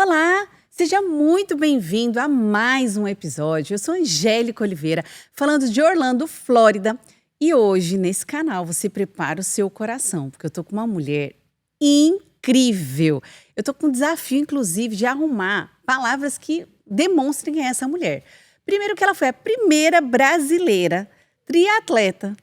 Olá, seja muito bem-vindo a mais um episódio. Eu sou Angélica Oliveira, falando de Orlando, Flórida. E hoje, nesse canal, você prepara o seu coração, porque eu tô com uma mulher incrível. Eu tô com um desafio, inclusive, de arrumar palavras que demonstrem quem é essa mulher. Primeiro que ela foi a primeira brasileira triatleta,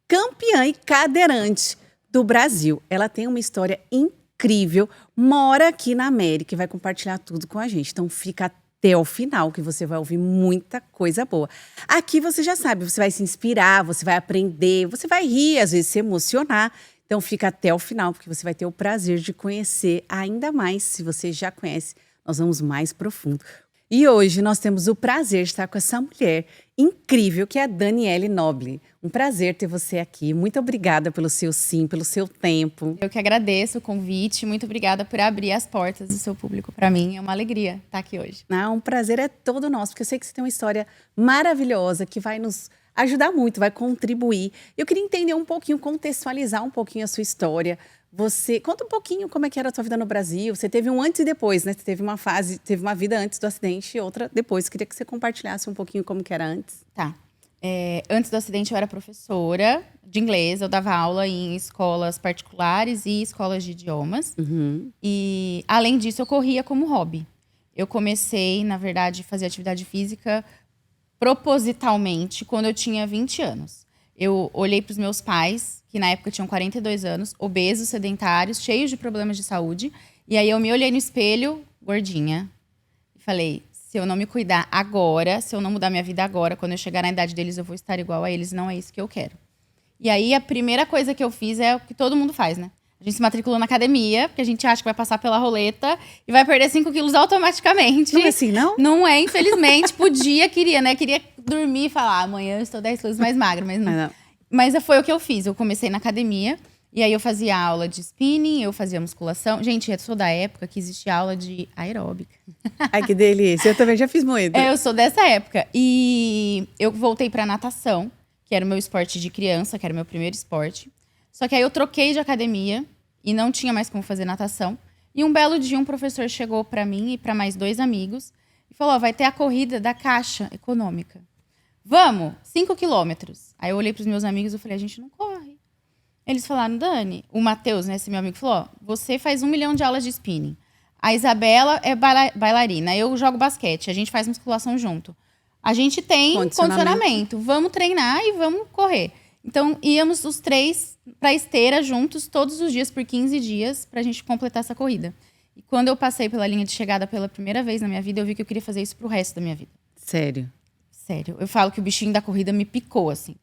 campeã e cadeirante do Brasil. Ela tem uma história incrível, mora aqui na América e vai compartilhar tudo com a gente. Então fica até o final que você vai ouvir muita coisa boa. Aqui você já sabe, você vai se inspirar, você vai aprender, você vai rir, às vezes se emocionar. Então fica até o final, porque você vai ter o prazer de conhecer ainda mais. Se você já conhece, nós vamos mais profundo. E hoje nós temos o prazer de estar com essa mulher incrível, que é a Daniele Noble. Um prazer ter você aqui. Muito obrigada pelo seu sim, pelo seu tempo. Eu que agradeço o convite. Muito obrigada por abrir as portas do seu público para mim. É uma alegria estar aqui hoje. Um prazer é todo nosso, porque eu sei que você tem uma história maravilhosa que vai nos ajudar muito, vai contribuir. Eu queria entender um pouquinho, contextualizar um pouquinho a sua história. Você conta um pouquinho como é que era a sua vida no Brasil. Você teve um antes e depois, né? Você teve uma fase, teve uma vida antes do acidente e outra depois. Queria que você compartilhasse um pouquinho como que era antes. Tá. Antes do acidente eu era professora de inglês. Eu dava aula em escolas particulares e escolas de idiomas. E além disso eu corria como hobby. Eu comecei, na verdade, a fazer atividade física propositalmente quando eu tinha 20 anos. Eu olhei para os meus pais, que na época tinham 42 anos, obesos, sedentários, cheios de problemas de saúde. E aí eu me olhei no espelho, gordinha, e falei, se eu não me cuidar agora, se eu não mudar minha vida agora, quando eu chegar na idade deles eu vou estar igual a eles, não é isso que eu quero. E aí a primeira coisa que eu fiz é o que todo mundo faz, né? A gente se matriculou na academia, porque a gente acha que vai passar pela roleta e vai perder 5 quilos automaticamente. Não é assim, não? Não é, infelizmente. Queria, né? Queria dormir e falar, amanhã eu estou 10 quilos mais magra, mas não. Mas foi o que eu fiz. Eu comecei na academia, e aí eu fazia aula de spinning, eu fazia musculação. Gente, eu sou da época que existia aula de aeróbica. Ai, que delícia. Eu também já fiz muito. Eu sou dessa época. E eu voltei pra natação, que era o meu esporte de criança, que era o meu primeiro esporte. Só que aí eu troquei de academia e não tinha mais como fazer natação. E um belo dia um professor chegou pra mim e pra mais 2 amigos e falou, vai ter a corrida da Caixa Econômica. Vamos, 5 quilômetros. Aí eu olhei pros meus amigos e falei, a gente não corre. Eles falaram, Dani, o Matheus, né, esse meu amigo, falou, você faz 1 milhão de aulas de spinning. A Isabela é bailarina, eu jogo basquete, a gente faz musculação junto. A gente tem condicionamento. Vamos treinar e vamos correr. Então, íamos os 3 pra esteira juntos todos os dias por 15 dias pra gente completar essa corrida. E quando eu passei pela linha de chegada pela primeira vez na minha vida, eu vi que eu queria fazer isso pro resto da minha vida. Sério? Sério. Eu falo que o bichinho da corrida me picou, assim.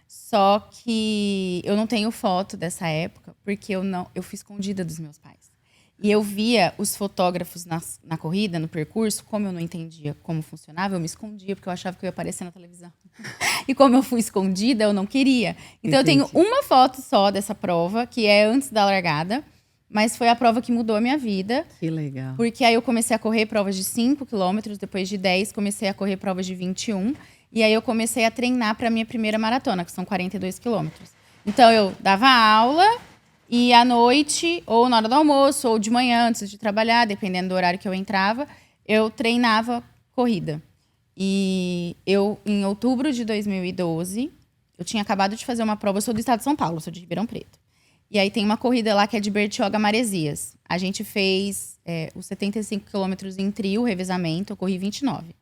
Só que eu não tenho foto dessa época, porque eu fui escondida dos meus pais. E eu via os fotógrafos na corrida, no percurso, como eu não entendia como funcionava, eu me escondia, porque eu achava que eu ia aparecer na televisão. E como eu fui escondida, eu não queria. Então eu tenho uma foto só dessa prova, que é antes da largada, mas foi a prova que mudou a minha vida. Que legal. Porque aí eu comecei a correr provas de 5 quilômetros, depois de 10 comecei a correr provas de 21. E aí eu comecei a treinar para a minha primeira maratona, que são 42 quilômetros. Então eu dava aula e à noite, ou na hora do almoço, ou de manhã, antes de trabalhar, dependendo do horário que eu entrava, eu treinava corrida. E eu, em outubro de 2012, eu tinha acabado de fazer uma prova, eu sou do estado de São Paulo, sou de Ribeirão Preto. E aí tem uma corrida lá que é de Bertioga a Maresias. A gente fez os 75 quilômetros em trio, revezamento, eu corri 29.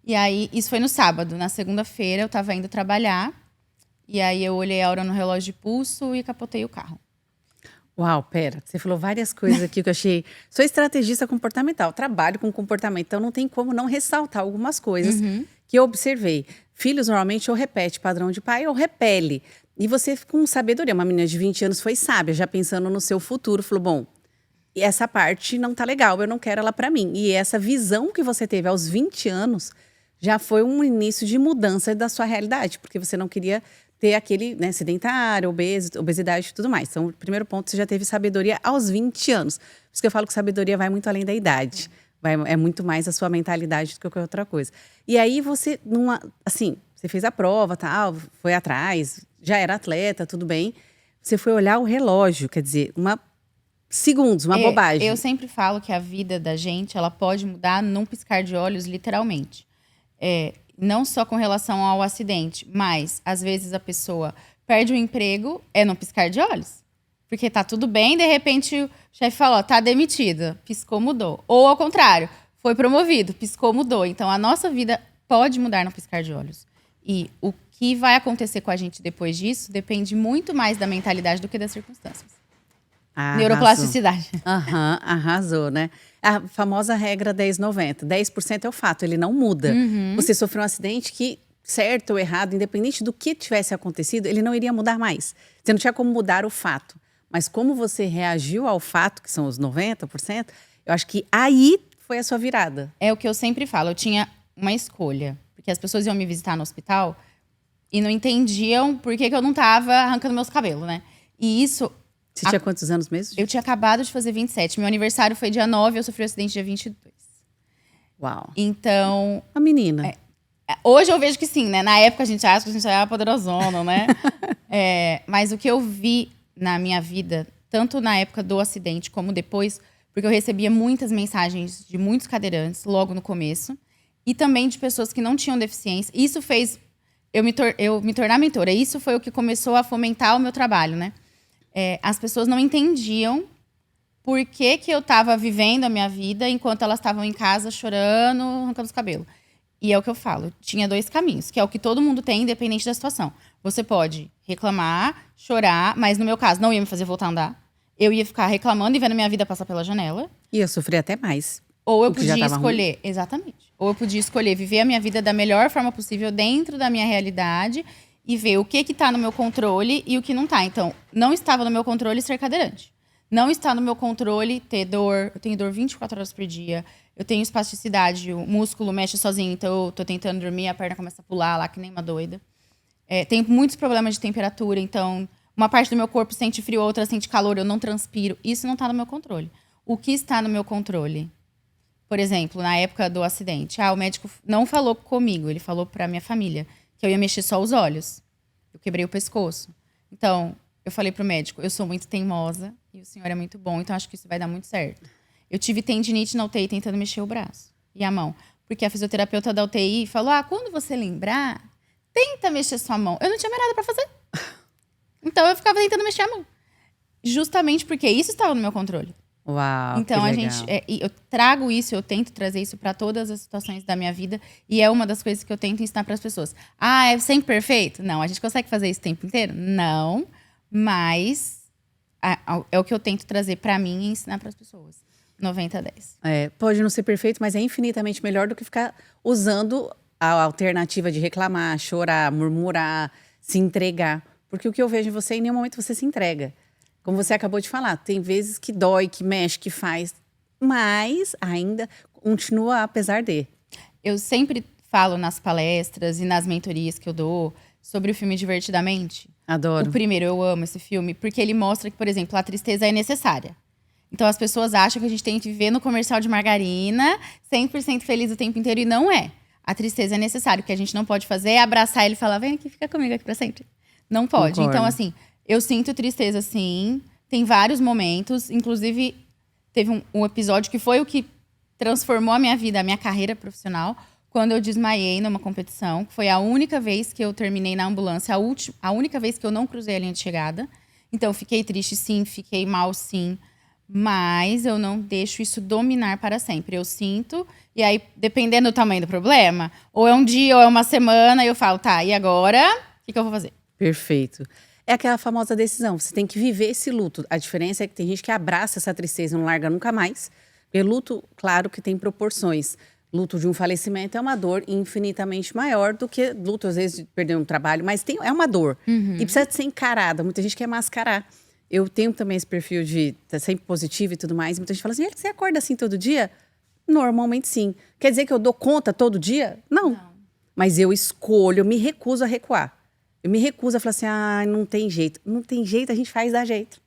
E aí, isso foi no sábado. Na segunda-feira, eu tava indo trabalhar. E aí, eu olhei a hora no relógio de pulso e capotei o carro. Uau, pera. Você falou várias coisas aqui que eu achei... Sou estrategista comportamental, trabalho com comportamento. Então, não tem como não ressaltar algumas coisas que eu observei. Filhos, normalmente, ou repete padrão de pai ou repele. E você, com sabedoria, uma menina de 20 anos foi sábia, já pensando no seu futuro. Falou, bom, essa parte não tá legal, eu não quero ela pra mim. E essa visão que você teve aos 20 anos... já foi um início de mudança da sua realidade, porque você não queria ter aquele, né, sedentário, obesidade e tudo mais. Então, o primeiro ponto, você já teve sabedoria aos 20 anos. Por isso que eu falo que sabedoria vai muito além da idade. É muito mais a sua mentalidade do que qualquer outra coisa. E aí, você, você fez a prova, tal, foi atrás, já era atleta, tudo bem. Você foi olhar o relógio, quer dizer, uma segundos, uma bobagem. Eu sempre falo que a vida da gente, ela pode mudar num piscar de olhos, literalmente. Não só com relação ao acidente, mas às vezes a pessoa perde o emprego, num piscar de olhos. Porque tá tudo bem, de repente o chefe falou, tá demitida, piscou, mudou. Ou ao contrário, foi promovido, piscou, mudou. Então a nossa vida pode mudar no piscar de olhos. E o que vai acontecer com a gente depois disso depende muito mais da mentalidade do que das circunstâncias. Neuroplasticidade. Arrasou, né? A famosa regra 10-90. 10% é o fato, ele não muda. Você sofreu um acidente que, certo ou errado, independente do que tivesse acontecido, ele não iria mudar mais. Você não tinha como mudar o fato. Mas como você reagiu ao fato, que são os 90%, eu acho que aí foi a sua virada. É o que eu sempre falo, eu tinha uma escolha. Porque as pessoas iam me visitar no hospital e não entendiam por que eu não tava arrancando meus cabelos, né? E isso... Você tinha quantos anos mesmo? Eu tinha acabado de fazer 27. Meu aniversário foi dia 9, eu sofri um acidente dia 22. Uau. Então... A menina. Hoje eu vejo que sim, né? Na época a gente acha que a gente era poderosona, né? Mas o que eu vi na minha vida, tanto na época do acidente como depois, porque eu recebia muitas mensagens de muitos cadeirantes logo no começo, e também de pessoas que não tinham deficiência. Isso fez eu me tornar mentora. Isso foi o que começou a fomentar o meu trabalho, né? As pessoas não entendiam por que eu estava vivendo a minha vida enquanto elas estavam em casa chorando, arrancando os cabelos. E é o que eu falo, tinha 2 caminhos, que é o que todo mundo tem, independente da situação. Você pode reclamar, chorar, mas no meu caso não ia me fazer voltar a andar. Eu ia ficar reclamando e vendo minha vida passar pela janela. Ia sofrer até mais. Ou eu podia escolher, exatamente. Ou eu podia escolher viver a minha vida da melhor forma possível dentro da minha realidade e ver o que tá no meu controle e o que não tá. Então, não estava no meu controle ser cadeirante. Não está no meu controle ter dor. Eu tenho dor 24 horas por dia. Eu tenho espasticidade, o músculo mexe sozinho. Então, eu tô tentando dormir, a perna começa a pular lá, que nem uma doida. Tenho muitos problemas de temperatura. Então, uma parte do meu corpo sente frio, outra sente calor, eu não transpiro. Isso não tá no meu controle. O que está no meu controle? Por exemplo, na época do acidente. O médico não falou comigo, ele falou pra minha família que eu ia mexer só os olhos. Eu quebrei o pescoço. Então, eu falei pro médico, eu sou muito teimosa e o senhor é muito bom, então acho que isso vai dar muito certo. Eu tive tendinite na UTI tentando mexer o braço e a mão. Porque a fisioterapeuta da UTI falou, quando você lembrar, tenta mexer sua mão. Eu não tinha mais nada pra fazer. Então, eu ficava tentando mexer a mão. Justamente porque isso estava no meu controle. Uau, então, que legal. eu trago isso, eu tento trazer isso para todas as situações da minha vida. E é uma das coisas que eu tento ensinar para as pessoas. É sempre perfeito? Não. A gente consegue fazer isso o tempo inteiro? Não. Mas é o que eu tento trazer para mim e ensinar para as pessoas. 90-10. Pode não ser perfeito, mas é infinitamente melhor do que ficar usando a alternativa de reclamar, chorar, murmurar, se entregar. Porque o que eu vejo em você, em nenhum momento você se entrega. Como você acabou de falar, tem vezes que dói, que mexe, que faz, mas ainda continua apesar de. Eu sempre falo nas palestras e nas mentorias que eu dou sobre o filme Divertidamente. Adoro. O primeiro, eu amo esse filme, porque ele mostra que, por exemplo, a tristeza é necessária. Então as pessoas acham que a gente tem que viver no comercial de margarina, 100% feliz o tempo inteiro, e não é. A tristeza é necessária. O que a gente não pode fazer é abraçar ele e falar, vem aqui, fica comigo aqui pra sempre. Não pode. Concordo. Então, assim, eu sinto tristeza, sim. Tem vários momentos. Inclusive, teve um episódio que foi o que transformou a minha vida, a minha carreira profissional, quando eu desmaiei numa competição. Foi a única vez que eu terminei na ambulância, a única vez que eu não cruzei a linha de chegada. Então, fiquei triste, sim. Fiquei mal, sim. Mas eu não deixo isso dominar para sempre. Eu sinto, e aí, dependendo do tamanho do problema, ou é um dia ou é uma semana, eu falo, tá, e agora? O que eu vou fazer? Perfeito. É aquela famosa decisão, você tem que viver esse luto. A diferença é que tem gente que abraça essa tristeza e não larga nunca mais. Porque luto, claro que tem proporções. Luto de um falecimento é uma dor infinitamente maior do que luto, às vezes, de perder um trabalho. Mas é uma dor. E precisa de ser encarada. Muita gente quer mascarar. Eu tenho também esse perfil de estar sempre positivo e tudo mais. Muita gente fala assim, você acorda assim todo dia? Normalmente sim. Quer dizer que eu dou conta todo dia? Não. Mas eu escolho, eu me recuso a recuar. Eu me recuso a falar assim, não tem jeito. Não tem jeito, a gente faz dar jeito.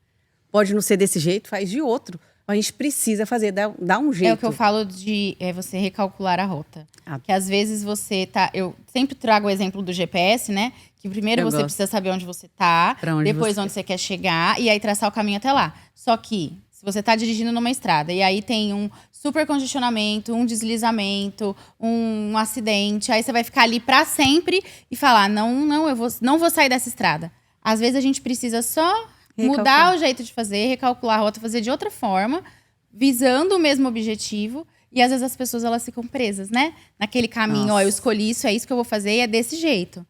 Pode não ser desse jeito, faz de outro. A gente precisa fazer, dar um jeito. É o que eu falo de você recalcular a rota. Que às vezes você tá... Eu sempre trago o exemplo do GPS, né? Que primeiro você precisa saber onde você tá, depois onde você quer chegar, e aí traçar o caminho até lá. Só que, se você tá dirigindo numa estrada e aí tem um super congestionamento, um deslizamento, um acidente, aí você vai ficar ali pra sempre e falar, não, eu não vou sair dessa estrada. Às vezes a gente precisa só mudar o jeito de fazer, recalcular a rota, fazer de outra forma, visando o mesmo objetivo. E às vezes as pessoas, elas ficam presas, né? Naquele caminho, ó, eu escolhi isso, é isso que eu vou fazer e é desse jeito.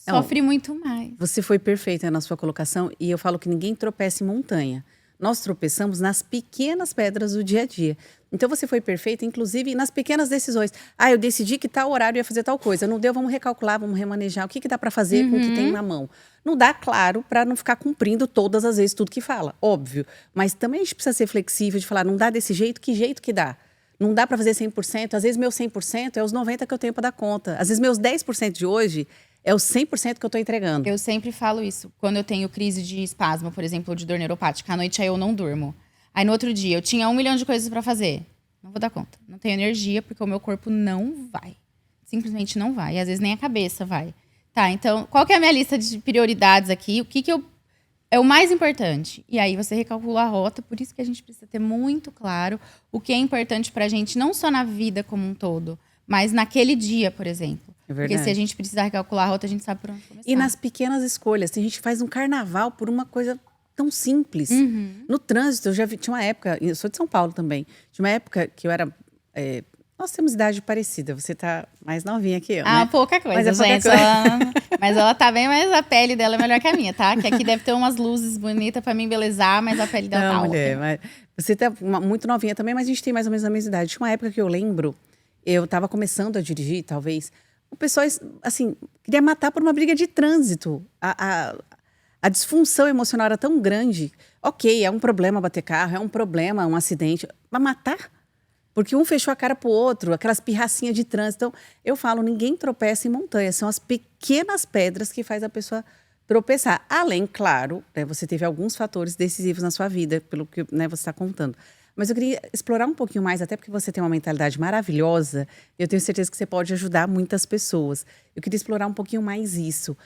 Sofre muito mais. Você foi perfeita na sua colocação e eu falo que ninguém tropeça em montanha. Nós tropeçamos nas pequenas pedras do dia a dia. Então você foi perfeita, inclusive nas pequenas decisões. Ah, eu decidi que tal horário ia fazer tal coisa. Não deu, vamos recalcular, vamos remanejar. O que dá para fazer com o que tem na mão? Não dá, claro, para não ficar cumprindo todas as vezes tudo que fala, óbvio. Mas também a gente precisa ser flexível de falar, não dá desse jeito que dá? Não dá para fazer 100%. Às vezes meu 100% é os 90% que eu tenho para dar conta. Às vezes meus 10% de hoje é os 100% que eu tô entregando. Eu sempre falo isso. Quando eu tenho crise de espasmo, por exemplo, de dor neuropática, à noite aí eu não durmo. Aí no outro dia eu tinha 1 milhão de coisas pra fazer. Não vou dar conta. Não tenho energia porque o meu corpo não vai. Simplesmente não vai. E às vezes nem a cabeça vai. Tá, então qual que é a minha lista de prioridades aqui? O que é o mais importante? E aí você recalcula a rota. Por isso que a gente precisa ter muito claro o que é importante pra gente, não só na vida como um todo, mas naquele dia, por exemplo. É verdade. Porque se a gente precisar recalcular a rota, a gente sabe por onde começar. E nas pequenas escolhas. Tem gente que faz um carnaval por uma coisa tão simples. No trânsito, eu já vi, tinha uma época, eu sou de São Paulo também, tinha uma época que eu era... nós temos idade parecida, você tá mais novinha que eu, né? Pouca coisa, Mas é pouca gente. coisa. Mas ela tá bem, mas a pele dela é melhor que a minha, tá? Que aqui deve ter umas luzes bonitas pra me embelezar, mas a pele dela Não, tá mulher, ótima. mas você tá muito novinha também, mas a gente tem mais ou menos a mesma idade. Tinha uma época que eu lembro, eu tava começando a dirigir, talvez, o pessoal, assim, queria matar por uma briga de trânsito. A disfunção emocional era tão grande. Ok, é um problema bater carro, é um problema um acidente. Mas matar? Porque um fechou a cara pro outro, aquelas pirracinhas de trânsito. Então, eu falo, ninguém tropeça em montanha. São as pequenas pedras que faz a pessoa tropeçar. Além, claro, né, você teve alguns fatores decisivos na sua vida, pelo que né, você está contando. Mas eu queria explorar um pouquinho mais, até porque você tem uma mentalidade maravilhosa. Eu tenho certeza que você pode ajudar muitas pessoas. Eu queria explorar um pouquinho mais isso.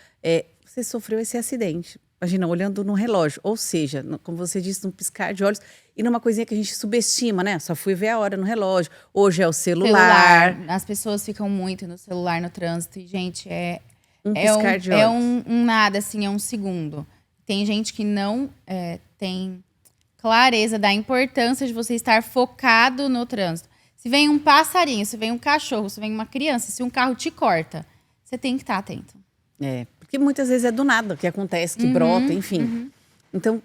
Você sofreu esse acidente. Imagina, olhando no relógio. Ou seja, como você disse, num piscar de olhos. E numa coisinha que a gente subestima, né? Só fui ver a hora no relógio. Hoje é o celular. As pessoas ficam muito no celular, no trânsito. E, gente, Um piscar de olhos. é um nada, assim, é um segundo. Tem gente que não tem clareza da importância de você estar focado no trânsito. Se vem um passarinho, se vem um cachorro, se vem uma criança, se um carro te corta, você tem que estar atento. Porque muitas vezes é do nada que acontece, que brota, enfim. Então,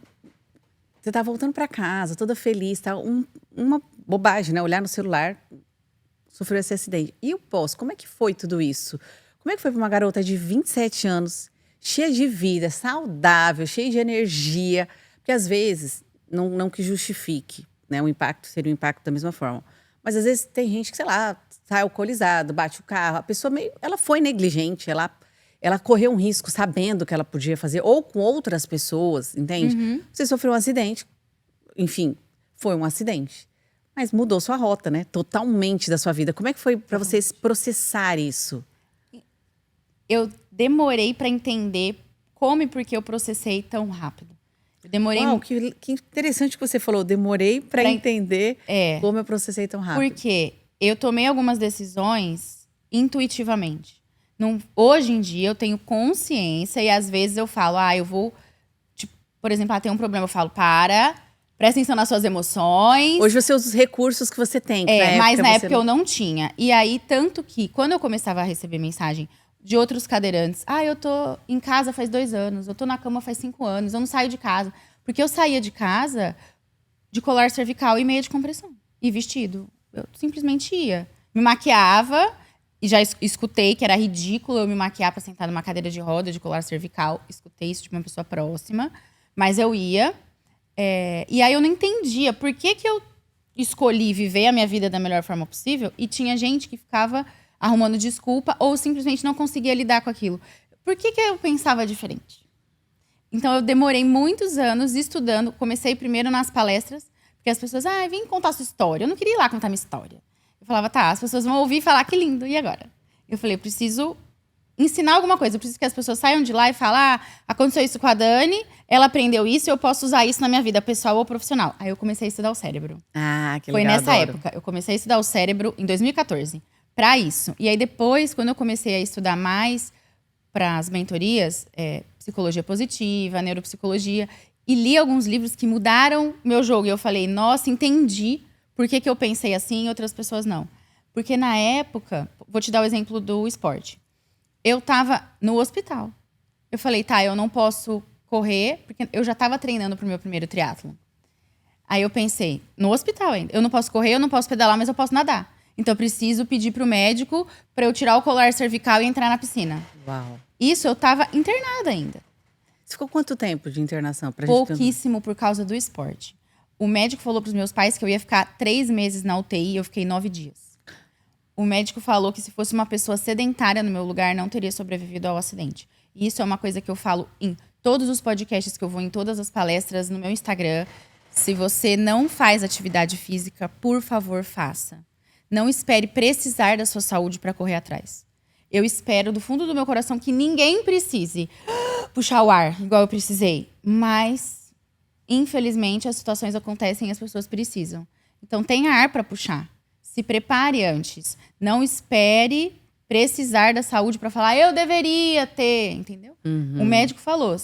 você tá voltando para casa, toda feliz, tá? Uma bobagem, né? Olhar no celular, sofreu esse acidente. E o pós, como é que foi tudo isso? Como é que foi para uma garota de 27 anos, cheia de vida, saudável, cheia de energia? Porque às vezes, não que justifique, né? O impacto seria um impacto da mesma forma. Mas às vezes tem gente que, sei lá, sai alcoolizado, bate o carro. A pessoa ela foi negligente, ela correu um risco sabendo que ela podia fazer, ou com outras pessoas, entende? Você sofreu um acidente, enfim, foi um acidente. Mas mudou sua rota, né? Totalmente da sua vida. Como é que foi para você processar isso? Eu demorei para entender como e por que eu processei tão rápido. Eu demorei... Uau, que interessante que você falou. Demorei para entender como eu processei tão rápido. Porque eu tomei algumas decisões intuitivamente. Hoje em dia, eu tenho consciência e às vezes eu falo, eu vou... Tipo, por exemplo, tem um problema, eu falo, presta atenção nas suas emoções. Hoje você usa os recursos que você tem. Mas na época eu não tinha. E aí, tanto que, quando eu começava a receber mensagem de outros cadeirantes, eu tô em casa faz 2 anos, eu tô na cama faz 5 anos, eu não saio de casa. Porque eu saía de casa de colar cervical e meia de compressão. E vestido. Eu simplesmente ia. Me maquiava... E já escutei que era ridículo eu me maquiar pra sentar numa cadeira de roda de colar cervical. Escutei isso de uma pessoa próxima. Mas eu ia. E aí eu não entendia por que eu escolhi viver a minha vida da melhor forma possível. E tinha gente que ficava arrumando desculpa ou simplesmente não conseguia lidar com aquilo. Por que eu pensava diferente? Então eu demorei muitos anos estudando. Comecei primeiro nas palestras. Porque as pessoas, vem contar sua história. Eu não queria ir lá contar minha história. Eu falava, as pessoas vão ouvir e falar, que lindo, e agora? Eu falei, eu preciso ensinar alguma coisa. Eu preciso que as pessoas saiam de lá e falem, aconteceu isso com a Dani, ela aprendeu isso e eu posso usar isso na minha vida pessoal ou profissional. Aí eu comecei a estudar o cérebro. Ah, que Foi legal, nessa adoro. época. Eu comecei a estudar o cérebro em 2014 para isso. E aí depois, quando eu comecei a estudar mais para as mentorias, psicologia positiva, neuropsicologia, e li alguns livros que mudaram meu jogo. E eu falei, nossa, entendi por que eu pensei assim e outras pessoas não. Porque na época, vou te dar o exemplo do esporte. Eu tava no hospital. Eu falei, tá, eu não posso correr, porque eu já tava treinando pro meu primeiro triatlon. Aí eu pensei, no hospital ainda, eu não posso correr, eu não posso pedalar, mas eu posso nadar. Então eu preciso pedir pro médico para eu tirar o colar cervical e entrar na piscina. Uau. Isso eu tava internada ainda. Você ficou quanto tempo de internação? Pra gente Pouquíssimo por causa do esporte. O médico falou pros meus pais que eu ia ficar 3 meses na UTI e eu fiquei 9 dias. O médico falou que se fosse uma pessoa sedentária no meu lugar, não teria sobrevivido ao acidente. E isso é uma coisa que eu falo em todos os podcasts que eu vou, em todas as palestras, no meu Instagram. Se você não faz atividade física, por favor, faça. Não espere precisar da sua saúde para correr atrás. Eu espero do fundo do meu coração que ninguém precise puxar o ar, igual eu precisei. Mas, infelizmente, as situações acontecem e as pessoas precisam. Então, tenha ar para puxar. Se prepare antes. Não espere precisar da saúde para falar, eu deveria ter, entendeu? O médico falou,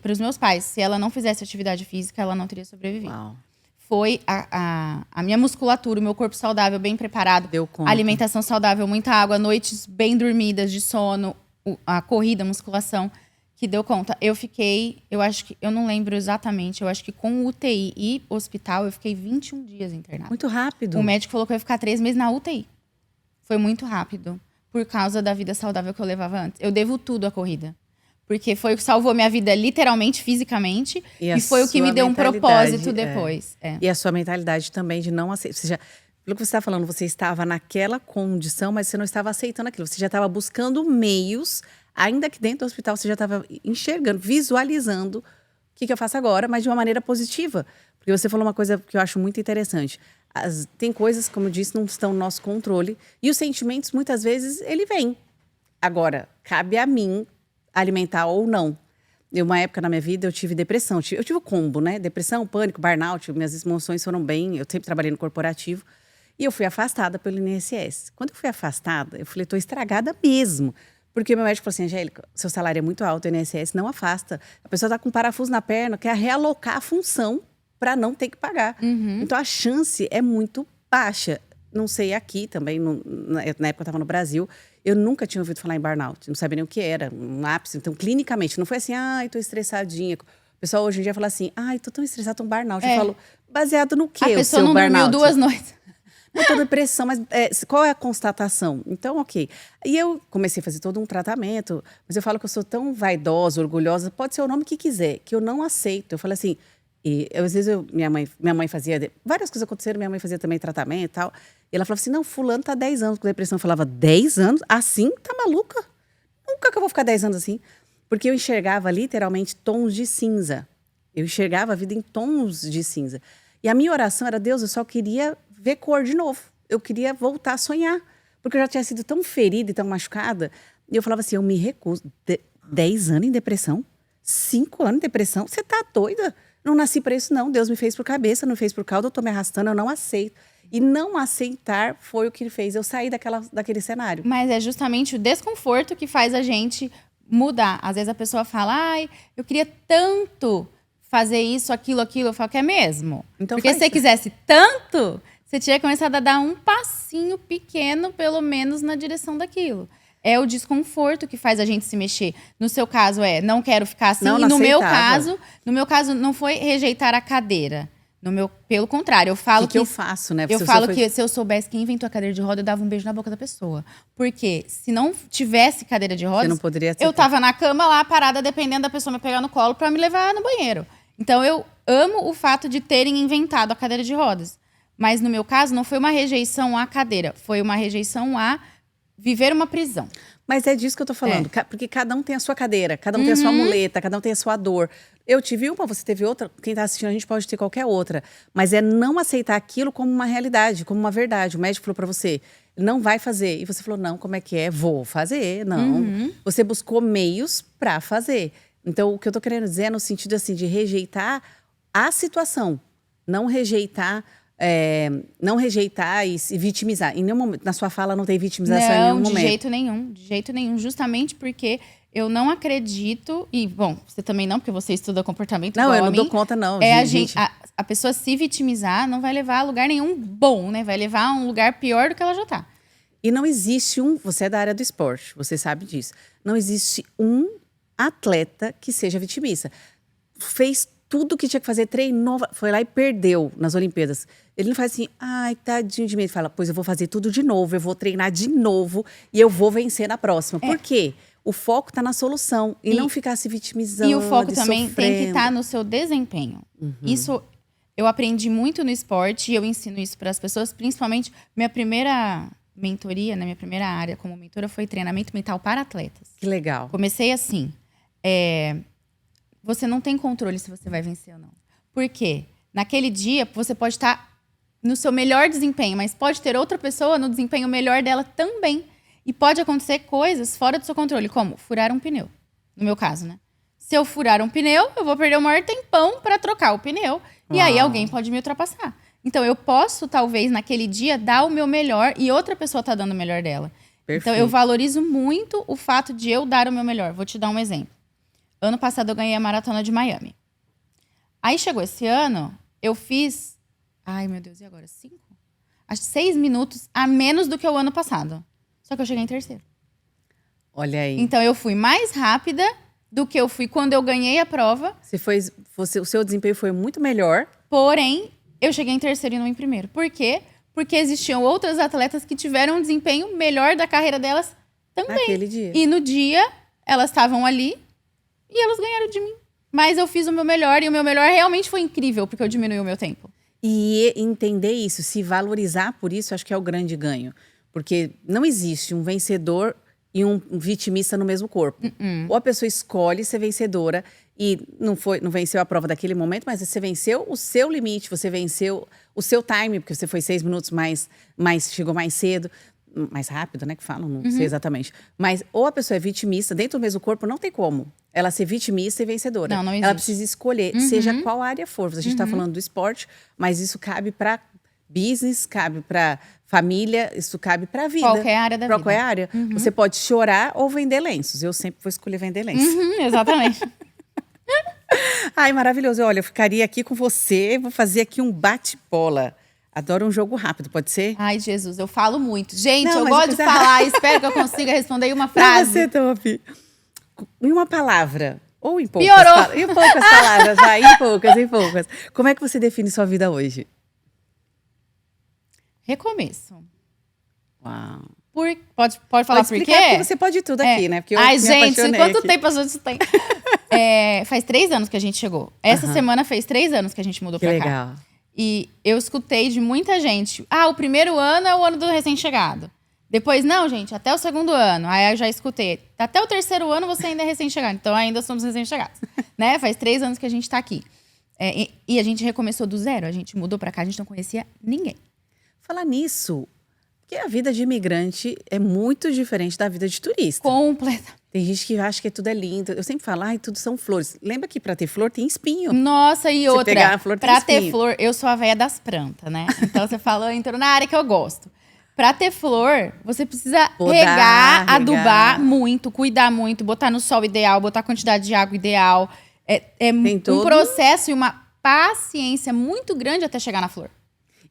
para os meus pais, se ela não fizesse atividade física, ela não teria sobrevivido. Uau. Foi a minha musculatura, o meu corpo saudável, bem preparado. Deu conta. Alimentação saudável, muita água, noites bem dormidas, de sono, a corrida, a musculação, que deu conta. Eu fiquei, eu não lembro exatamente, eu acho que com UTI e hospital, eu fiquei 21 dias internada. Muito rápido. O médico falou que eu ia ficar 3 meses na UTI. Foi muito rápido, por causa da vida saudável que eu levava antes. Eu devo tudo à corrida. Porque foi o que salvou minha vida literalmente, fisicamente. E foi o que me deu um propósito depois. E a sua mentalidade também de não aceitar. Pelo que você está falando, você estava naquela condição, mas você não estava aceitando aquilo. Você já estava buscando meios, ainda que dentro do hospital você já estava enxergando, visualizando o que eu faço agora, mas de uma maneira positiva. Porque você falou uma coisa que eu acho muito interessante. Tem coisas, como eu disse, não estão no nosso controle. E os sentimentos, muitas vezes, ele vem. Agora, cabe a mim alimentar ou não. Uma época na minha vida eu tive depressão. Eu tive o combo, né? Depressão, pânico, burnout. Minhas emoções foram bem. Eu sempre trabalhei no corporativo. E eu fui afastada pelo INSS. Quando eu fui afastada, eu falei, tô estragada mesmo. Porque meu médico falou assim, Angélica, seu salário é muito alto, o INSS não afasta. A pessoa tá com um parafuso na perna, quer realocar a função para não ter que pagar. Então a chance é muito baixa. Não sei aqui também, na época eu estava no Brasil, eu nunca tinha ouvido falar em burnout, não sabia nem o que era, um ápice. Então, clinicamente, não foi assim, ai, tô estressadinha. O pessoal hoje em dia fala assim, ai, tô tão estressada, tô um burnout. Eu falo, baseado no quê A o pessoa seu não burnout? dormiu 2 noites. Não tô depressão, mas qual é a constatação? Então, ok. E eu comecei a fazer todo um tratamento, mas eu falo que eu sou tão vaidosa, orgulhosa, pode ser o nome que quiser, que eu não aceito. Eu falo assim, às vezes minha mãe fazia, várias coisas aconteceram, minha mãe fazia também tratamento e tal. E ela falava assim, não, fulano tá 10 anos com depressão. Eu falava, 10 anos? Assim? Tá maluca? Nunca que eu vou ficar 10 anos assim. Porque eu enxergava literalmente tons de cinza. Eu enxergava a vida em tons de cinza. E a minha oração era, Deus, eu só queria ver cor de novo. Eu queria voltar a sonhar. Porque eu já tinha sido tão ferida e tão machucada. E eu falava assim, eu me recuso. 10 anos em depressão? 5 anos em depressão? Você tá doida? Não nasci para isso, não. Deus me fez por cabeça, não fez por cauda, eu tô me arrastando, eu não aceito. E não aceitar foi o que fez eu sair daquele cenário. Mas é justamente o desconforto que faz a gente mudar. Às vezes a pessoa fala, ai, eu queria tanto fazer isso, aquilo. Eu falo que é mesmo. Então porque se você quisesse tanto, você tinha começado a dar um passinho pequeno, pelo menos, na direção daquilo. É o desconforto que faz a gente se mexer. No seu caso, não quero ficar assim. Não, e não no meu aceitava. caso, não foi rejeitar a cadeira. Pelo contrário, eu falo O que eu faço, né? Eu falo que se eu soubesse quem inventou a cadeira de roda, eu dava um beijo na boca da pessoa. Porque se não tivesse cadeira de rodas, Você não poderia eu tava na cama lá, parada, dependendo da pessoa me pegar no colo pra me levar no banheiro. Então, eu amo o fato de terem inventado a cadeira de rodas. Mas, no meu caso, não foi uma rejeição à cadeira. Foi uma rejeição a viver uma prisão. Mas é disso que eu tô falando. Porque cada um tem a sua cadeira, cada um tem a sua muleta, cada um tem a sua dor. Eu tive uma, você teve outra. Quem tá assistindo, a gente pode ter qualquer outra. Mas é não aceitar aquilo como uma realidade, como uma verdade. O médico falou pra você, não vai fazer. E você falou, não, como é que é? Vou fazer. Não. Você buscou meios pra fazer. Então, o que eu tô querendo dizer é no sentido assim de rejeitar a situação, não rejeitar, não rejeitar e se vitimizar. Em nenhum momento, na sua fala não tem vitimização em nenhum Não, de momento. jeito nenhum, de jeito nenhum. Justamente porque eu não acredito, e bom, você também não, porque você estuda comportamento Não, igual eu a não mim. dou conta não, É gente. a pessoa se vitimizar não vai levar a lugar nenhum bom, né? Vai levar a um lugar pior do que ela já tá. E não existe você é da área do esporte, você sabe disso. Não existe um atleta que seja vitimista. Fez tudo o que tinha que fazer, treinou, foi lá e perdeu nas Olimpíadas. Ele não faz assim, ai, tadinho de mim. Ele fala, pois eu vou fazer tudo de novo, eu vou treinar de novo e eu vou vencer na próxima. Por quê? O foco tá na solução e não ficar se vitimizando, E o foco também tem que sofrendo. estar no seu desempenho. Isso eu aprendi muito no esporte e eu ensino isso para as pessoas, principalmente minha primeira mentoria, na minha primeira área como mentora foi treinamento mental para atletas. Que legal. Comecei assim, você não tem controle se você vai vencer ou não. Por quê? Naquele dia, você pode estar no seu melhor desempenho, mas pode ter outra pessoa no desempenho melhor dela também. E pode acontecer coisas fora do seu controle, como furar um pneu. No meu caso, né? Se eu furar um pneu, eu vou perder o maior tempão para trocar o pneu. E aí alguém pode me ultrapassar. Então, eu posso, talvez, naquele dia, dar o meu melhor e outra pessoa tá dando o melhor dela. Perfeito. Então, eu valorizo muito o fato de eu dar o meu melhor. Vou te dar um exemplo. Ano passado, eu ganhei a maratona de Miami. Aí, chegou esse ano, eu fiz... Ai, meu Deus, e agora? 5? Acho que 6 minutos a menos do que o ano passado. Só que eu cheguei em terceiro. Olha aí. Então, eu fui mais rápida do que eu fui quando eu ganhei a prova. O seu desempenho foi muito melhor. Porém, eu cheguei em terceiro e não em primeiro. Por quê? Porque existiam outras atletas que tiveram um desempenho melhor da carreira delas também. Naquele dia. E no dia, elas estavam ali e elas ganharam de mim. Mas eu fiz o meu melhor e o meu melhor realmente foi incrível, porque eu diminui o meu tempo. E entender isso, se valorizar por isso, acho que é o grande ganho. Porque não existe um vencedor e um vitimista no mesmo corpo. Ou a pessoa escolhe ser vencedora e não venceu a prova daquele momento, mas você venceu o seu limite, você venceu o seu time, porque você foi 6 minutos chegou mais cedo, mais rápido, né, que falam, não sei exatamente. Mas ou a pessoa é vitimista, dentro do mesmo corpo não tem como ela ser vitimista e vencedora. Não existe. Ela precisa escolher, seja qual área for. A gente está falando do esporte, mas isso cabe para business, cabe para família, isso cabe para vida. Qualquer área da vida. Qualquer área. Você pode chorar ou vender lenços. Eu sempre vou escolher vender lenços. Exatamente. Ai, maravilhoso. Olha, eu ficaria aqui com você, vou fazer aqui um bate-bola. Adoro um jogo rápido, pode ser? Ai, Jesus, eu falo muito. Gente, Não, eu mas gosto de coisa falar, espero que eu consiga responder em uma Pra frase. você, top. Em uma palavra. Ou em poucas. Piorou. Em poucas palavras, vai. Em poucas. Como é que você define sua vida hoje? Recomeço. Uau. Pode falar Pode por explicar, quê? porque você pode tudo aqui, né? Porque eu Ai, me gente, apaixonei quanto aqui. tempo a gente tem? Faz 3 anos que a gente chegou. Essa semana fez 3 anos que a gente mudou Que pra cá. legal. E eu escutei de muita gente. O primeiro ano é o ano do recém-chegado. Depois, não, gente, até o segundo ano. Aí eu já escutei. Até o terceiro ano você ainda é recém-chegado. Então ainda somos recém-chegados. Né? Faz 3 anos que a gente tá aqui. E a gente recomeçou do zero. A gente mudou pra cá, a gente não conhecia ninguém. Falar nisso, porque a vida de imigrante é muito diferente da vida de turista. Completa. Tem gente que acha que tudo é lindo. Eu sempre falo, tudo são flores. Lembra que pra ter flor tem espinho. Nossa, e Você outra, pegar a flor, tem pra ter espinho. flor, eu sou a véia das plantas, né? Então você falou, entrou na área que eu gosto. Pra ter flor, você precisa regar, adubar muito, cuidar muito, botar no sol ideal, botar a quantidade de água ideal. É um processo e uma paciência muito grande até chegar na flor.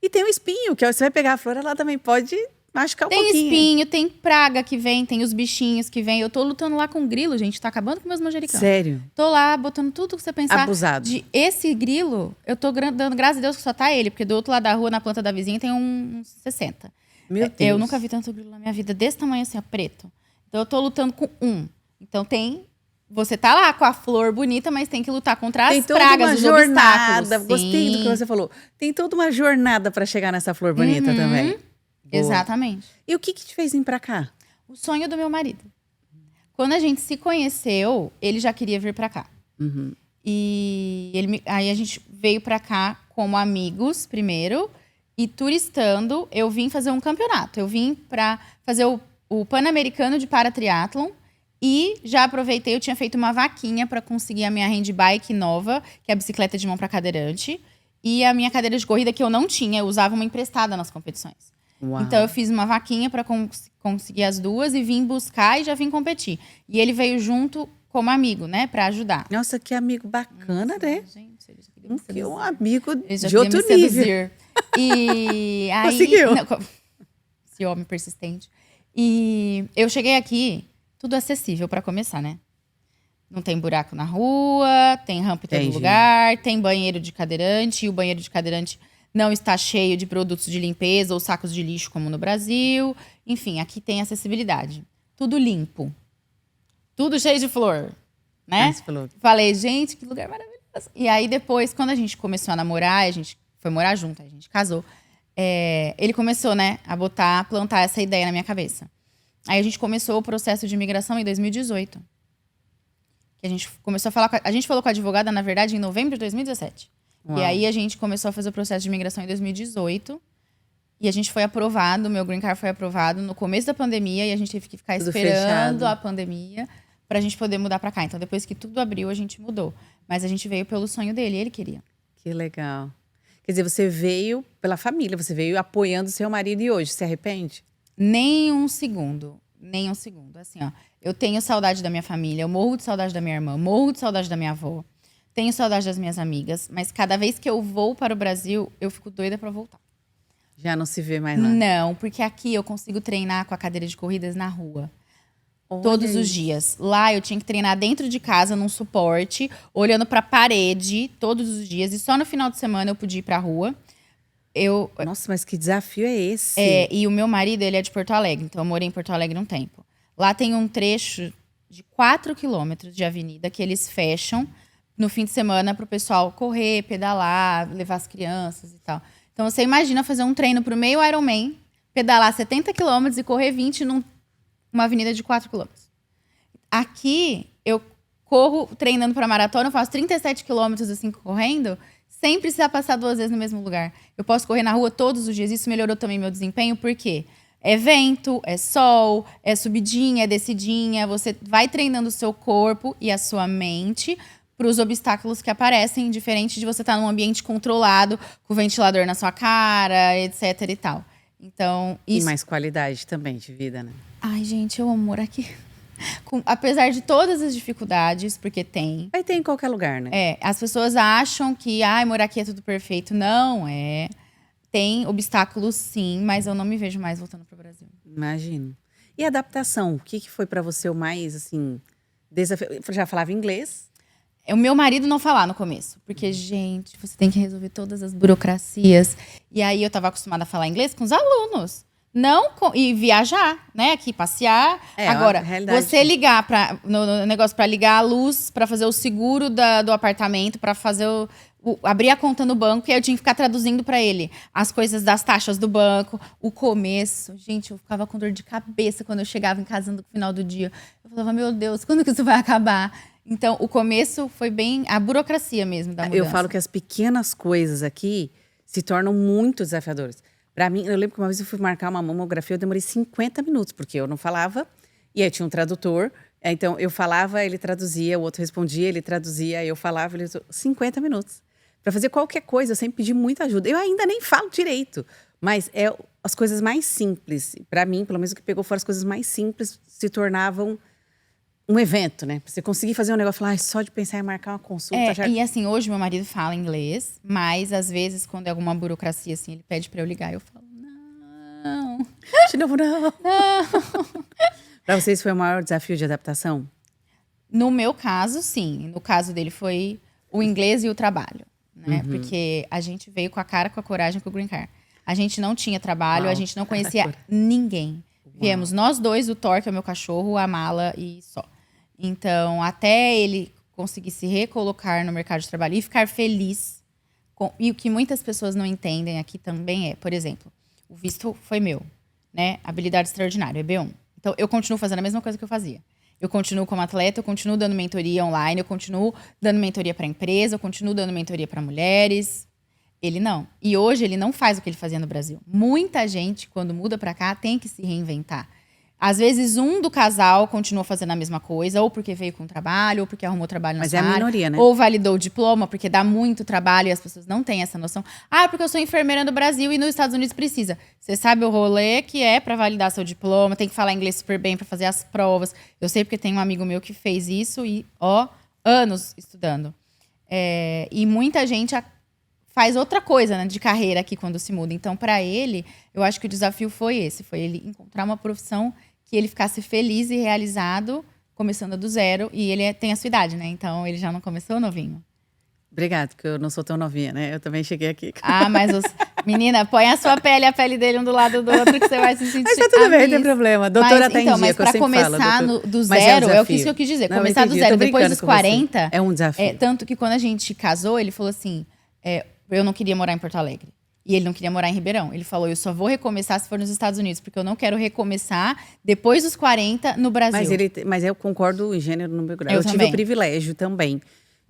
E tem o espinho, que você vai pegar a flor, ela também pode machucar um pouquinho. Tem espinho, tem praga que vem, tem os bichinhos que vêm. Eu tô lutando lá com grilo, gente, tá acabando com meus manjericão. Sério? Tô lá botando tudo que você pensar. Abusado. Esse grilo, eu tô dando graças a Deus que só tá ele, porque do outro lado da rua, na planta da vizinha, tem uns 60. Meu Deus. Eu nunca vi tanto grilo na minha vida, desse tamanho assim, ó, preto. Então eu tô lutando com um. Então você tá lá com a flor bonita, mas tem que lutar contra as pragas, os obstáculos. Gostei do que você falou. Tem toda uma jornada pra chegar nessa flor bonita também. Boa. Exatamente. E o que te fez vir pra cá? O sonho do meu marido. Quando a gente se conheceu, ele já queria vir pra cá. E aí a gente veio pra cá como amigos primeiro. E turistando, eu vim fazer um campeonato. Eu vim pra fazer o Pan-Americano de Paratriatlon. E já aproveitei, eu tinha feito uma vaquinha para conseguir a minha handbike nova, que é a bicicleta de mão para cadeirante. E a minha cadeira de corrida, que eu não tinha, eu usava uma emprestada nas competições. Uau. Então, eu fiz uma vaquinha para conseguir as duas e vim buscar e já vim competir. E ele veio junto como amigo, né, para ajudar. Nossa, que amigo bacana, né? Gente, ele já queria me Que um seduzir. amigo Ele já de queria outro me nível. seduzir. E aí, Conseguiu. Esse homem persistente. E eu cheguei aqui, tudo acessível para começar, né? Não tem buraco na rua, tem rampa em todo Entendi. lugar, tem banheiro de cadeirante, e o banheiro de cadeirante não está cheio de produtos de limpeza ou sacos de lixo como no Brasil. Enfim, aqui tem acessibilidade. Tudo limpo. Tudo cheio de flor, né? Ah, você falou. Falei, gente, que lugar maravilhoso. E aí depois, quando a gente começou a namorar, a gente foi morar junto, a gente casou. Ele começou, né, a plantar essa ideia na minha cabeça. Aí a gente começou o processo de imigração em 2018. Que a gente começou a falar a gente falou com a advogada, na verdade, em novembro de 2017. Uau. E aí a gente começou a fazer o processo de imigração em 2018. E a gente foi aprovado, meu green card foi aprovado no começo da pandemia. E a gente teve que ficar Tudo esperando fechado. a pandemia pra gente poder mudar pra cá. Então, depois que tudo abriu, a gente mudou. Mas a gente veio pelo sonho dele, ele queria. Que legal. Quer dizer, você veio pela família, você veio apoiando seu marido e hoje se arrepende? Nem um segundo. Nem um segundo. Assim, ó. Eu tenho saudade da minha família, eu morro de saudade da minha irmã, morro de saudade da minha avó. Tenho saudade das minhas amigas, mas cada vez que eu vou para o Brasil, eu fico doida pra voltar. Já não se vê mais lá. Não, porque aqui eu consigo treinar com a cadeira de corridas na rua. Todos Olha os isso. dias. Lá eu tinha que treinar dentro de casa, num suporte, olhando pra parede, todos os dias. E só no final de semana eu podia ir pra rua. Nossa, mas que desafio é esse? E o meu marido, ele é de Porto Alegre, então eu morei em Porto Alegre um tempo. Lá tem um trecho de 4 quilômetros de avenida que eles fecham no fim de semana pro pessoal correr, pedalar, levar as crianças e tal. Então você imagina fazer um treino pro meio Ironman, pedalar 70 quilômetros e correr 20 numa avenida de 4 quilômetros. Aqui, eu corro treinando para maratona, eu faço 37 quilômetros assim correndo, sem precisar passar 2 vezes no mesmo lugar. Eu posso correr na rua todos os dias, isso melhorou também meu desempenho, porque é vento, é sol, é subidinha, é descidinha, você vai treinando o seu corpo e a sua mente para os obstáculos que aparecem, diferente de você estar num ambiente controlado, com o ventilador na sua cara, etc e tal. Então, E isso... mais qualidade também de vida, né? Ai, gente, eu amo morar aqui. Apesar de todas as dificuldades, porque tem. Aí tem em qualquer lugar, né? As pessoas acham que morar aqui é tudo perfeito. Não, é. Tem obstáculos, sim, mas eu não me vejo mais voltando pro Brasil. Imagino. E a adaptação? O que foi pra você o mais, assim, desafio? Já falava inglês? O meu marido não falar no começo. Porque, gente, você tem que resolver todas as burocracias. E aí eu tava acostumada a falar inglês com os alunos. E viajar, né? Aqui, passear. Agora, a realidade. você ligar no negócio pra ligar a luz, pra fazer o seguro do apartamento, pra fazer abrir a conta no banco, e aí eu tinha que ficar traduzindo pra ele as coisas das taxas do banco, o começo. Gente, eu ficava com dor de cabeça quando eu chegava em casa no final do dia. Eu falava, meu Deus, quando que isso vai acabar? Então, o começo foi bem a burocracia mesmo da mudança. Eu falo que as pequenas coisas aqui se tornam muito desafiadoras. Pra mim, eu lembro que uma vez eu fui marcar uma mamografia, eu demorei 50 minutos, porque eu não falava, e aí tinha um tradutor. Então, eu falava, ele traduzia, o outro respondia, ele traduzia, aí eu falava, 50 minutos. Pra fazer qualquer coisa, eu sempre pedi muita ajuda. Eu ainda nem falo direito, mas é as coisas mais simples. Pra mim, pelo menos o que pegou fora, as coisas mais simples se tornavam um evento, né? Pra você conseguir fazer um negócio, falar, só de pensar em marcar uma consulta. Já... E assim, hoje meu marido fala inglês, mas às vezes, quando é alguma burocracia, assim, ele pede pra eu ligar, eu falo, não. De novo, não. Pra vocês foi o maior desafio de adaptação? No meu caso, sim. No caso dele foi o inglês e o trabalho, né? Porque a gente veio com a cara, com a coragem, com o green card. A gente não tinha trabalho, Uau. a gente não conhecia ninguém. Viemos nós dois, o Thor, que é o meu cachorro, a Mala e só. Então, até ele conseguir se recolocar no mercado de trabalho e ficar feliz. E o que muitas pessoas não entendem aqui também é, por exemplo, o visto foi meu, né? Habilidade extraordinária, é B1. Então, eu continuo fazendo a mesma coisa que eu fazia. Eu continuo como atleta, eu continuo dando mentoria online, eu continuo dando mentoria para empresa, eu continuo dando mentoria para mulheres. Ele não. E hoje ele não faz o que ele fazia no Brasil. Muita gente, quando muda para cá, tem que se reinventar. Às vezes, um do casal continua fazendo a mesma coisa, ou porque veio com trabalho, ou porque arrumou trabalho na Mas sua é a área, minoria, né? ou validou o diploma, porque dá muito trabalho e as pessoas não têm essa noção. Ah, porque eu sou enfermeira no Brasil e nos Estados Unidos precisa. Você sabe o rolê que é pra validar seu diploma, tem que falar inglês super bem pra fazer as provas. Eu sei porque tem um amigo meu que fez isso e, anos estudando. E muita gente faz outra coisa, né, de carreira aqui quando se muda. Então, pra ele, eu acho que o desafio foi esse. Foi ele encontrar uma profissão que ele ficasse feliz e realizado, começando do zero. E ele tem a sua idade, né? Então, ele já não começou novinho. Obrigada, porque eu não sou tão novinha, né? Eu também cheguei aqui. Mas menina, põe a sua pele e a pele dele um do lado do outro que você vai se sentir. Mas tá tudo bem, não tem problema. Doutora tá em dia, mas que eu pra sempre falo, começar doutor. do Mas zero, um é o que desafio. isso que eu quis dizer. Não, eu Começar do entendi, zero, tô depois brincando dos com você. 40. É um desafio. Tanto que quando a gente casou, ele falou assim: eu não queria morar em Porto Alegre. E ele não queria morar em Ribeirão. Ele falou: eu só vou recomeçar se for nos Estados Unidos, porque eu não quero recomeçar depois dos 40 no Brasil. Mas eu concordo em gênero, número, grau. Eu tive também. o privilégio também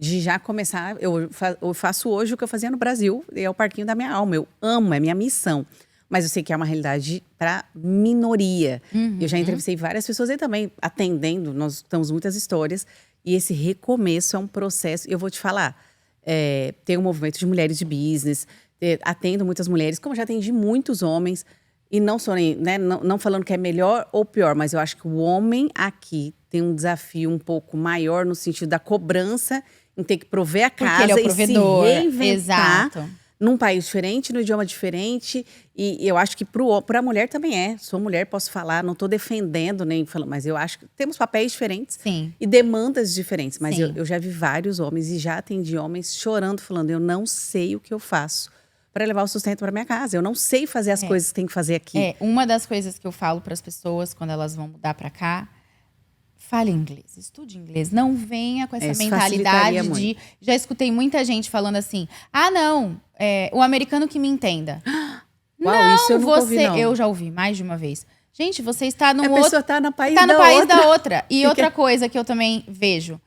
de já começar. Eu faço hoje o que eu fazia no Brasil, é o parquinho da minha alma. Eu amo, é minha missão. Mas eu sei que é uma realidade para minoria. Eu já entrevistei várias pessoas e também atendendo, nós temos muitas histórias. E esse recomeço é um processo. Eu vou te falar, tem um movimento de mulheres de business, atendo muitas mulheres, como já atendi muitos homens. E não sou nem, né, não falando que é melhor ou pior, mas eu acho que o homem aqui tem um desafio um pouco maior no sentido da cobrança em ter que prover a casa Porque ele é o provedor. e se reinventar Exato. num país diferente, num idioma diferente. E eu acho que para a mulher também é. Sou mulher, posso falar, não estou defendendo nem falando, mas eu acho que temos papéis diferentes Sim. e demandas diferentes. Mas Sim. eu já vi vários homens e já atendi homens chorando, falando: eu não sei o que eu faço para levar o sustento para minha casa. Eu não sei fazer as coisas que tem que fazer aqui. Uma das coisas que eu falo para as pessoas quando elas vão mudar para cá: fale inglês, estude inglês. Não venha com essa Isso mentalidade facilitaria de. muito. Já escutei muita gente falando assim: ah, não, o americano que me entenda. Uau, não, isso eu nunca ouvi, não. Eu já ouvi mais de uma vez. Gente, você está num A outro. pessoa tá no país Tá no da país outra. da outra. E outra coisa que eu também vejo: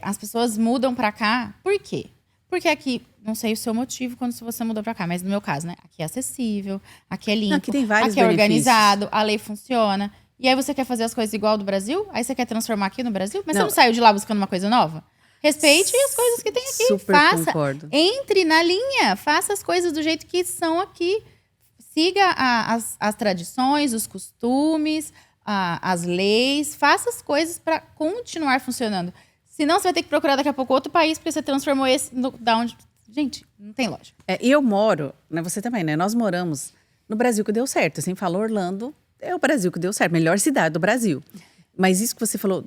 as pessoas mudam pra cá. Por quê? Porque aqui, não sei o seu motivo quando você mudou pra cá, mas no meu caso, né? Aqui é acessível, aqui é limpo, Aqui tem vários aqui é benefícios. organizado, a lei funciona. E aí você quer fazer as coisas igual ao do Brasil? Aí você quer transformar aqui no Brasil? Mas Não. você não saiu de lá buscando uma coisa nova? Respeite as coisas que tem aqui. Super Faça. concordo. Entre na linha. Faça as coisas do jeito que são aqui. Siga as tradições, os costumes, as leis. Faça as coisas para continuar funcionando. Senão você vai ter que procurar daqui a pouco outro país, porque você transformou esse da onde. Gente, não tem lógica. E eu moro, né, você também, né? Nós moramos no Brasil que deu certo. Eu sempre falo, Orlando é o Brasil que deu certo. Melhor cidade do Brasil. Mas isso que você falou,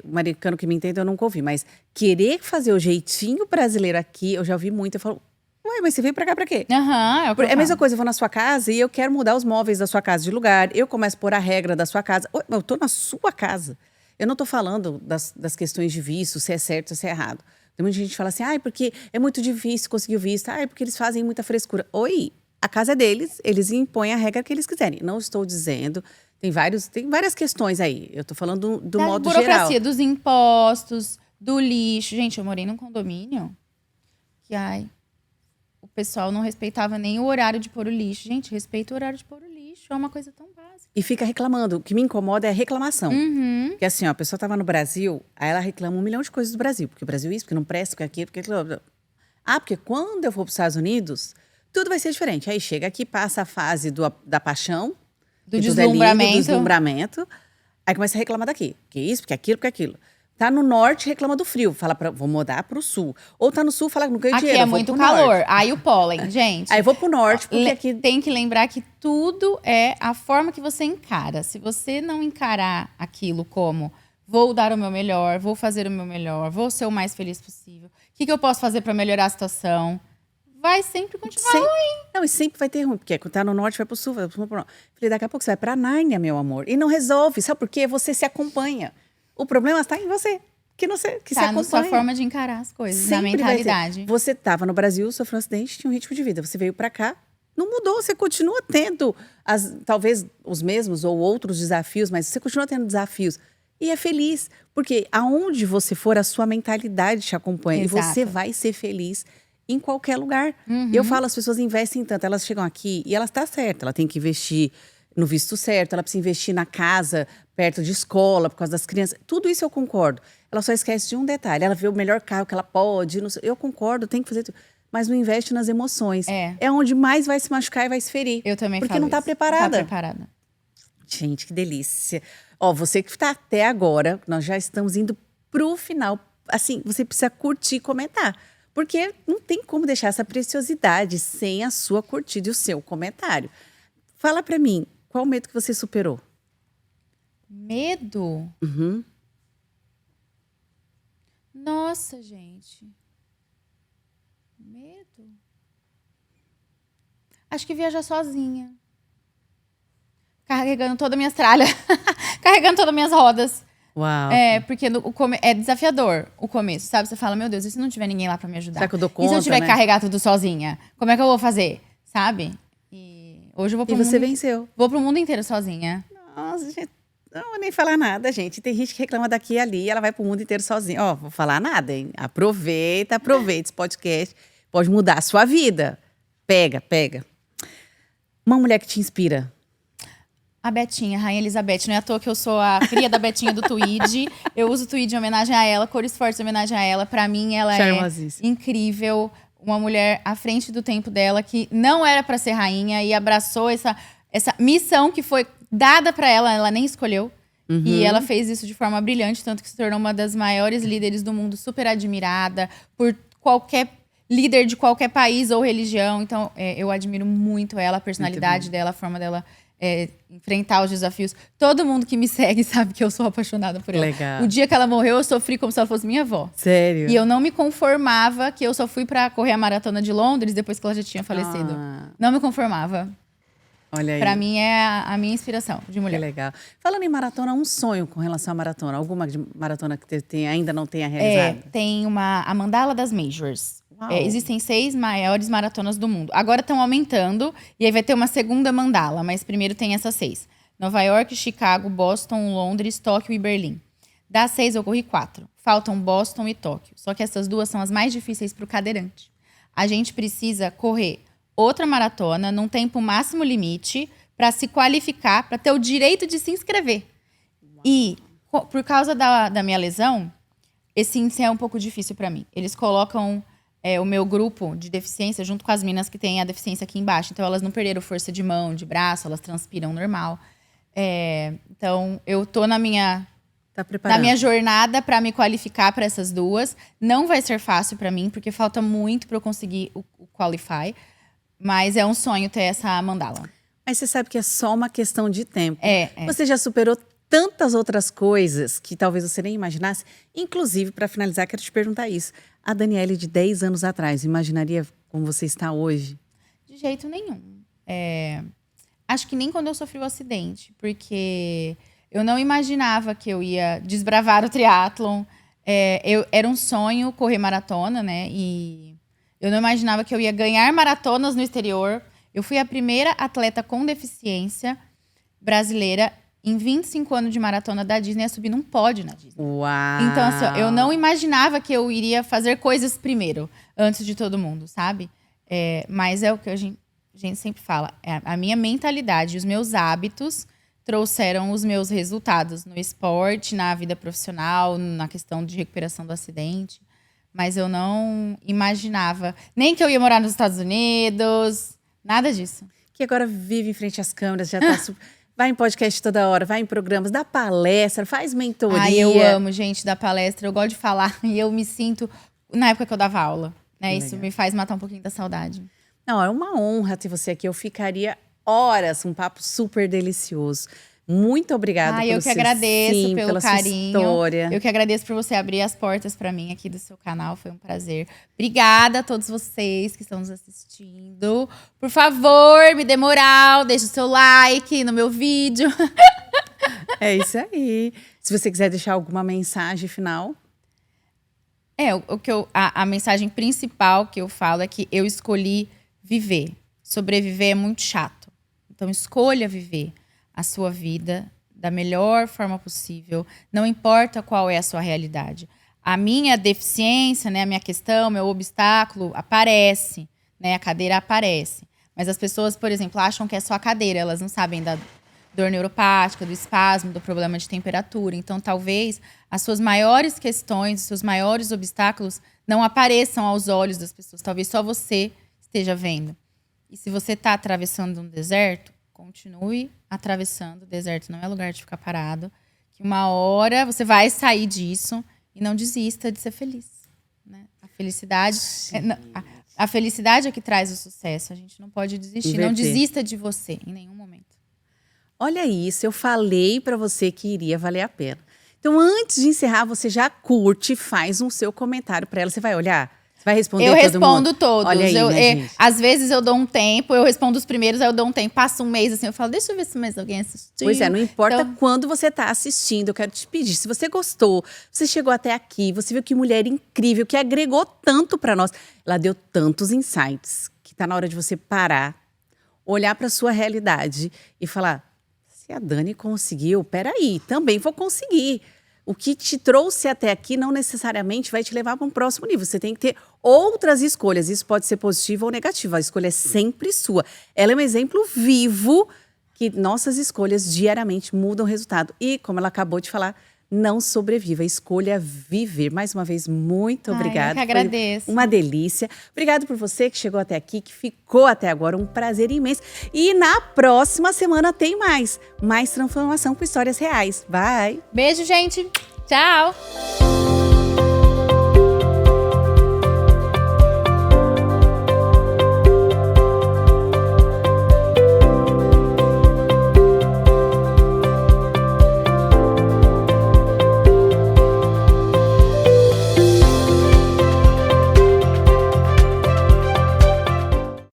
o americano que me entende, eu nunca ouvi. Mas querer fazer o jeitinho brasileiro aqui, eu já ouvi muito. Eu falo: ué, mas você veio pra cá pra quê? Aham, É a mesma coisa, eu vou na sua casa e eu quero mudar os móveis da sua casa de lugar. Eu começo a pôr a regra da sua casa. Eu tô na sua casa. Eu não tô falando das questões de visto, se é certo ou se é errado. Tem muita gente que fala assim: porque é muito difícil conseguir o visto. Porque eles fazem muita frescura. Oi, a casa é deles, eles impõem a regra que eles quiserem. Não estou dizendo, tem várias questões aí. Eu tô falando do da modo burocracia, geral. dos impostos, do lixo. Gente, eu morei num condomínio que, o pessoal não respeitava nem o horário de pôr o lixo. Gente, respeita o horário de pôr o lixo. É uma coisa tão básica. E fica reclamando. O que me incomoda é a reclamação. Uhum. Porque assim, a pessoa estava no Brasil, aí ela reclama 1 milhão de coisas do Brasil. Porque o Brasil é isso, porque não presta, porque aquilo, porque aquilo. Porque quando eu for para os Estados Unidos, tudo vai ser diferente. Aí chega aqui, passa a fase da paixão. Do que tudo é lindo, deslumbramento. do deslumbramento. Aí começa a reclamar daqui. Que isso, porque aquilo, porque aquilo. Tá no norte, reclama do frio. Fala, vou mudar pro sul. Ou tá no sul, fala, não ganho Aqui dinheiro, é eu vou muito pro calor. norte. Aí o pólen, gente. Aí eu vou pro norte, porque aqui... Tem que lembrar que tudo é a forma que você encara. Se você não encarar aquilo como vou dar o meu melhor, vou fazer o meu melhor, vou ser o mais feliz possível. O que eu posso fazer para melhorar a situação? Vai sempre continuar ruim. Não, e sempre vai ter ruim. Porque quando tá no norte, vai pro sul, vai pro sul, pro norte. Falei, daqui a pouco você vai pra Nárnia, meu amor. E não resolve. Sabe por quê? Você se acompanha. O problema está em você. Que se Tá acompanha. na sua forma de encarar as coisas, na Sempre vai ter. mentalidade. Você estava no Brasil, sofreu um acidente, tinha um ritmo de vida. Você veio para cá, não mudou. Você continua tendo, talvez os mesmos ou outros desafios, mas você continua tendo desafios. E é feliz. Porque aonde você for, a sua mentalidade te acompanha. Exato. E você vai ser feliz em qualquer lugar. Uhum. Eu falo, as pessoas investem tanto. Elas chegam aqui e elas estão certas. Ela tem que investir no visto certo, ela precisa investir na casa, perto de escola, por causa das crianças. Tudo isso eu concordo. Ela só esquece de um detalhe. Ela vê o melhor carro que ela pode. Não sei, eu concordo, tem que fazer tudo. Mas não investe nas emoções. É onde mais vai se machucar e vai se ferir. Eu também porque falo não tá isso. preparada. Não tá preparada. Gente, que delícia. Ó, você que tá até agora, nós já estamos indo pro final. Assim, você precisa curtir e comentar. Porque não tem como deixar essa preciosidade sem a sua curtida e o seu comentário. Fala pra mim, qual o medo que você superou? Medo? Uhum. Nossa, gente. Medo? Acho que viajar sozinha. Carregando todas as minhas tralhas. Carregando todas as minhas rodas. Uau. Porque é desafiador o começo, sabe? Você fala, meu Deus, e se não tiver ninguém lá pra me ajudar? Será que eu dou E se eu conta, tiver né? que carregar tudo sozinha? Como é que eu vou fazer? Sabe? E hoje eu vou pro E mundo você venceu. Vou pro mundo inteiro sozinha. Nossa, gente, não vou nem falar nada, gente. Tem gente que reclama daqui e ali, ela vai pro mundo inteiro sozinha. Ó, vou falar nada, hein? Aproveita esse podcast. Pode mudar a sua vida. Pega. Uma mulher que te inspira. A Betinha, Rainha Elizabeth. Não é à toa que eu sou a cria da Betinha do Tweed. Eu uso o Tweed em homenagem a ela, cores fortes em homenagem a ela. Pra mim, ela é Charmosíssima. incrível. Uma mulher à frente do tempo dela, que não era pra ser rainha e abraçou essa missão que foi dada pra ela nem escolheu. E ela fez isso de forma brilhante, tanto que se tornou uma das maiores líderes do mundo, super admirada por qualquer líder de qualquer país ou religião. Então, eu admiro muito ela, a personalidade dela, a forma dela enfrentar os desafios. Todo mundo que me segue sabe que eu sou apaixonada por ela. Legal. O dia que ela morreu, eu sofri como se ela fosse minha avó. Sério? E eu não me conformava que eu só fui pra correr a maratona de Londres depois que ela já tinha falecido. Não me conformava. Olha aí. Pra mim é a minha inspiração de Que mulher. legal. Falando em maratona, um sonho com relação à maratona? Alguma maratona que ainda não tenha realizado? Tem a Mandala das Majors. Uau. Existem 6 maiores maratonas do mundo. Agora estão aumentando e aí vai ter uma segunda mandala, mas primeiro tem essas 6. Nova York, Chicago, Boston, Londres, Tóquio e Berlim. Das 6 eu corri 4. Faltam Boston e Tóquio. Só que essas 2 são as mais difíceis para o cadeirante. A gente precisa correr outra maratona num tempo máximo limite para se qualificar, para ter o direito de se inscrever. E por causa da minha lesão, esse índice é um pouco difícil para mim. Eles colocam o meu grupo de deficiência junto com as minas que têm a deficiência aqui embaixo. Então, elas não perderam força de mão, de braço, elas transpiram normal. Então, eu tô na minha Tá preparada? na minha jornada para me qualificar para essas 2. Não vai ser fácil para mim, porque falta muito para eu conseguir o Qualify. Mas é um sonho ter essa mandala. Mas você sabe que é só uma questão de tempo. É. Você já superou tantas outras coisas que talvez você nem imaginasse. Inclusive, para finalizar, quero te perguntar isso. A Daniele de 10 anos atrás, imaginaria como você está hoje? De jeito nenhum. Acho que nem quando eu sofri o acidente, porque eu não imaginava que eu ia desbravar o triatlon. Era um sonho correr maratona, né? E eu não imaginava que eu ia ganhar maratonas no exterior. Eu fui a primeira atleta com deficiência brasileira em 25 anos de maratona da Disney a subir num pódio na Disney. Uau! Então, assim, ó, eu não imaginava que eu iria fazer coisas primeiro, antes de todo mundo, sabe? Mas é o que a gente sempre fala. A minha mentalidade, os meus hábitos trouxeram os meus resultados no esporte, na vida profissional, na questão de recuperação do acidente. Mas eu não imaginava nem que eu ia morar nos Estados Unidos, nada disso. Que agora vive em frente às câmeras, já tá vai em podcast toda hora, vai em programas, dá palestra, faz mentoria. Ai, eu amo, gente, dar palestra. Eu gosto de falar e eu me sinto na época que eu dava aula. Né? Isso me faz matar um pouquinho da saudade. Não, é uma honra ter você aqui. Eu ficaria horas, um papo super delicioso. Muito obrigada pelo eu que agradeço pelo pela carinho. sua história. Eu que agradeço por você abrir as portas para mim aqui do seu canal. Foi um prazer. Obrigada a todos vocês que estão nos assistindo. Por favor, me dê moral, deixe o seu like no meu vídeo. É isso aí. Se você quiser deixar alguma mensagem final. A mensagem principal que eu falo é que eu escolhi viver. Sobreviver é muito chato. Então, escolha viver a sua vida da melhor forma possível. Não importa qual é a sua realidade. A minha deficiência, né, a minha questão, meu obstáculo aparece. Né, a cadeira aparece. Mas as pessoas, por exemplo, acham que é só a cadeira. Elas não sabem dor neuropática, do espasmo, do problema de temperatura. Então, talvez as suas maiores questões, os seus maiores obstáculos não apareçam aos olhos das pessoas. Talvez só você esteja vendo. E se você está atravessando um deserto, continue atravessando. O deserto não é lugar de ficar parado. Que uma hora você vai sair disso e não desista de ser feliz. Né? A felicidade a felicidade é que traz o sucesso. A gente não pode desistir. Inverter. Não desista de você em nenhum momento. Olha isso, eu falei para você que iria valer a pena. Então, antes de encerrar, você já curte, faz um seu comentário para ela. Você vai olhar? Você vai responder Eu todo respondo mundo? todos. Olha aí, né, gente? Às vezes eu dou um tempo, eu respondo os primeiros, aí eu dou um tempo, passa um mês assim, eu falo, deixa eu ver se mais alguém assistiu. Pois é, não importa Então, quando você está assistindo, eu quero te pedir, se você gostou, você chegou até aqui, você viu que mulher incrível, que agregou tanto para nós, ela deu tantos insights, que está na hora de você parar, olhar para sua realidade e falar, se a Dani conseguiu, peraí, também vou conseguir. O que te trouxe até aqui não necessariamente vai te levar para um próximo nível. Você tem que ter outras escolhas. Isso pode ser positivo ou negativo. A escolha é sempre sua. Ela é um exemplo vivo que nossas escolhas diariamente mudam o resultado. E, como ela acabou de falar, não sobreviva. Escolha viver. Mais uma vez, muito obrigada. Eu que agradeço. Foi uma delícia. Obrigado por você que chegou até aqui, que ficou até agora. Um prazer imenso. E na próxima semana tem mais. Mais transformação com histórias reais. Bye! Beijo, gente. Tchau.